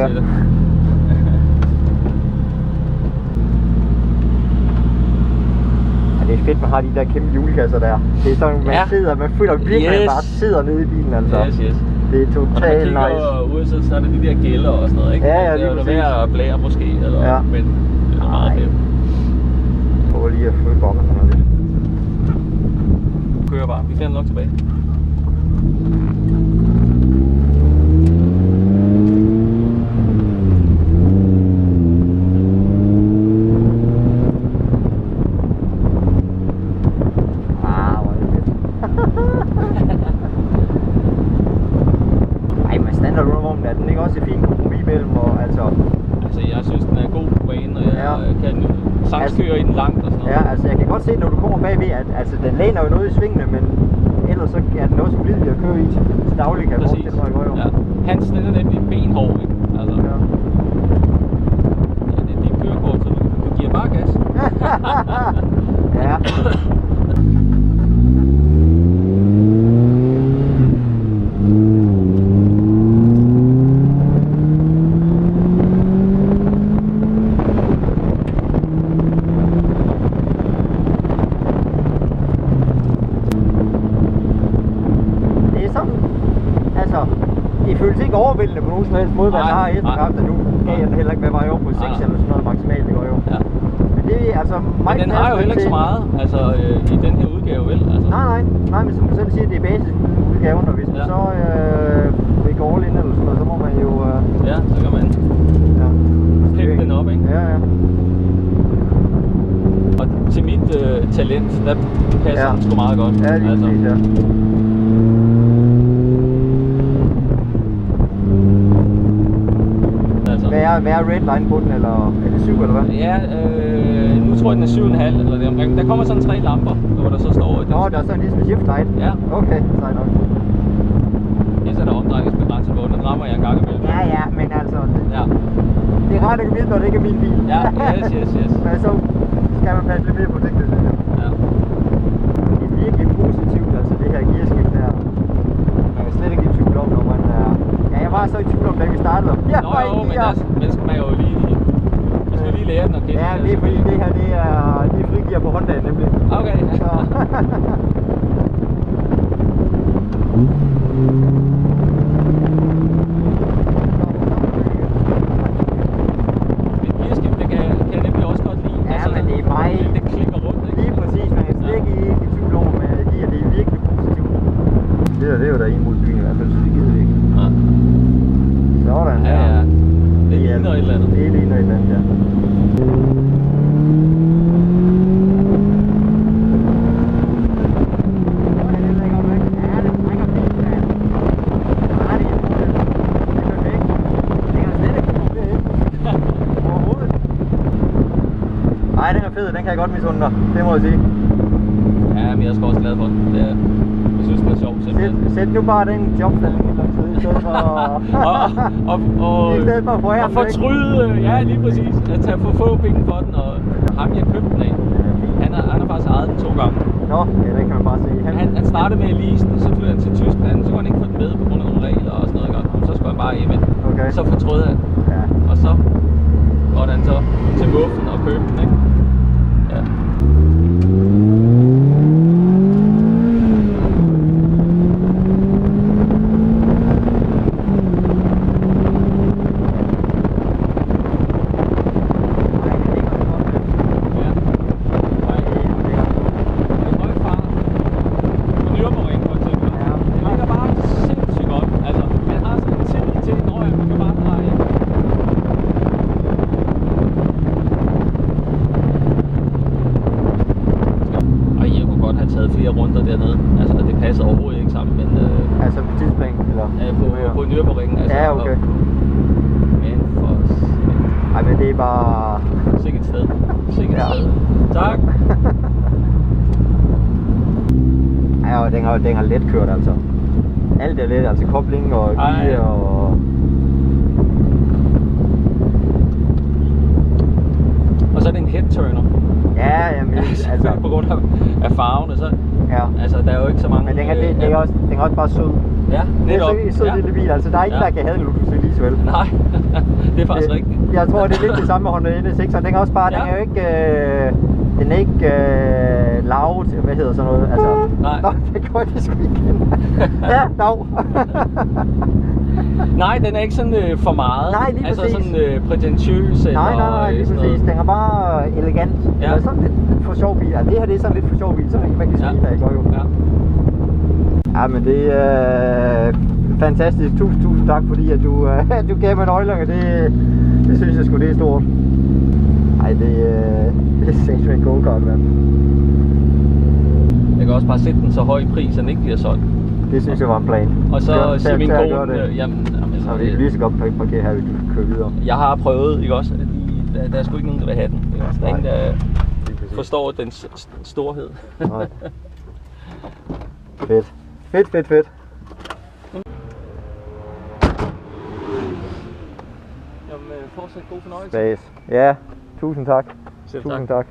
til det. Det er fedt, man har de der kæmpe hjulkasser der. Det er sådan, man føler virkelig, at man bare sidder nede i bilen, altså. Yes. Det er totalt nice. Og når man kigger ud, så er det de der gælder og sådan noget, ikke? Ja, det er jo lige mere at blære måske, eller, ja. Men det er meget fedt. Prøv lige at følge bokken sådan noget lidt. Du kører bare, vi finder nok tilbage. Jeg synes, den er god på banen, og jeg kan sangskøre i den langt og sådan noget. Ja, altså jeg kan godt se, når du kommer bagved, at altså, den læner jo noget i svingene, men ellers så er den også ulidelig at køre i til daglig, kan jeg forestille mig, jo. Ja. Hans, den er nemlig benhård, ikke? Altså, ja, det er dit kørekort, så du giver bare gas. Ja. Det føles ikke overvældende på nogen som helst måde, hvad den har hestekræfter. Nu gav jeg den heller ikke, hvad var jeg over på 6 eller sådan noget maksimalt, det går jo. Ja. Men det er altså meget. Men den har jo heller ikke så meget, altså i den her udgave, vel? Altså. Nej, men som du selv siger, det er basisudgaven, og hvis man så vil gå all in eller sådan noget, så må man jo... Ja, så kan man pikke den op, ikke? Ja. Og til mit talent, der passer den sgu meget godt. Ja, lige præcis, ja. Hvad er redline på den, eller er det 7 eller hvad? Ja, nu tror jeg den er 7,5 eller det omkring. Der kommer sådan 3 lamper, hvor der så står... Nå, der er sådan ligesom shift light? Ja. Okay, sejt nok. Det er så der omdrejningsbegrænset på, den rammer jeg en gang imellem. Ja, men altså... Det er rart at vide, når det ikke er min bil. Ja, yes. Men så skal man passe lidt mere på tingene. Ja. Det er virkelig positivt, altså det her gearskift her. Man kan slet ikke i tvivl om, når man er... Ja, jeg var så i tvivl om, da vi startede. Men skal man jo lige... Man skal lige lære den at kende. Ja, det er fordi det her, det er frigear på Honda nemlig. Okay. Så. Men gearskift, det kan jeg nemlig også godt lide. Ja, altså, men det er bare det klikker rundt, ikke? Lige præcis, man kan slet ikke i tvivl om, med gear, det er virkelig positivt. Det er jo der en mod byen i hvert fald, så det gider vi ikke. Ja. Sådan her. Ja. Det ligner et eller andet. Det ligner et eller andet, ja. Nej, den er fed, den kan jeg godt misunde dig, det må jeg sige. Ja, men jeg er sgu også glad for den. Jeg synes, den er sjov simpelthen. Sæt nu bare den jobstilling et eller andet sted, i stedet for at fortryde, ja lige præcis, at tage for få penge for den, og ham jeg købte den af, han har faktisk ejet den 2 gange. Nå, ja, det kan man bare se. Han startede med at lease den, så flyttede han til Tyskland, så kunne han ikke få den med på grund af nogle regler og sådan noget godt. Så skulle han bare hjem. Okay. Så fortrød han, og så går han så til muffen og købte den, ikke? Ja. flere runder dernede. Altså det passer overhovedet ikke sammen, men altså på tidsplan eller på Nürburgring, altså. Ja, okay. Men for ej, men det er bare sikkert sted. Sikkert sted. Tak. Ja, og den har let kørt altså. Alt er let, altså kobling og gear og så er det en head-turner. Ja, jamen, altså på grund af farverne, så ja. Altså der er jo ikke så mange. Men den er også bare sød. Ja, netop. Det er så lille bil, altså der er ingen, der kan have en Lotus Elise, vel? Nej, det er faktisk rigtigt. Jeg tror, det er lidt det samme med Honda NSX, og den er også bare, den er jo ikke, den er ikke loud, hvad hedder sådan noget, altså. Nej. Nå, det går det sgu igen. Ja, dag. Nej, den er ikke sådan for meget. Nej, lige altså præcis. sådan prætentiøs eller Nej, lige præcis. Den er bare elegant. Ja. Eller sådan lidt for sjov bil. Altså, det her det er sådan lidt for sjov bil, så man kan smile af, ikke? Jo. Ja. Ja, men det er fantastisk. Tusind tak, fordi at du gav mig nøglerne. Det synes jeg sgu, det er stort. Ej, det er sindssygt en go-kart, mand. Jeg kan også bare sætte den så høj i pris, at den ikke bliver solgt. Det synes jeg var en plan. Og så siger min kone, jamen så vi kan lige så godt parkere her, hvis du kan køre videre. Jeg har prøvet, ikke også? Der er sgu ikke nogen, der vil have den. Ikke også? Der er ingen, der forstår dens storhed. Nej. Fedt. Jamen, fortsat god fornøjelse. Space. Ja, tusind tak. Selv Tusind tak.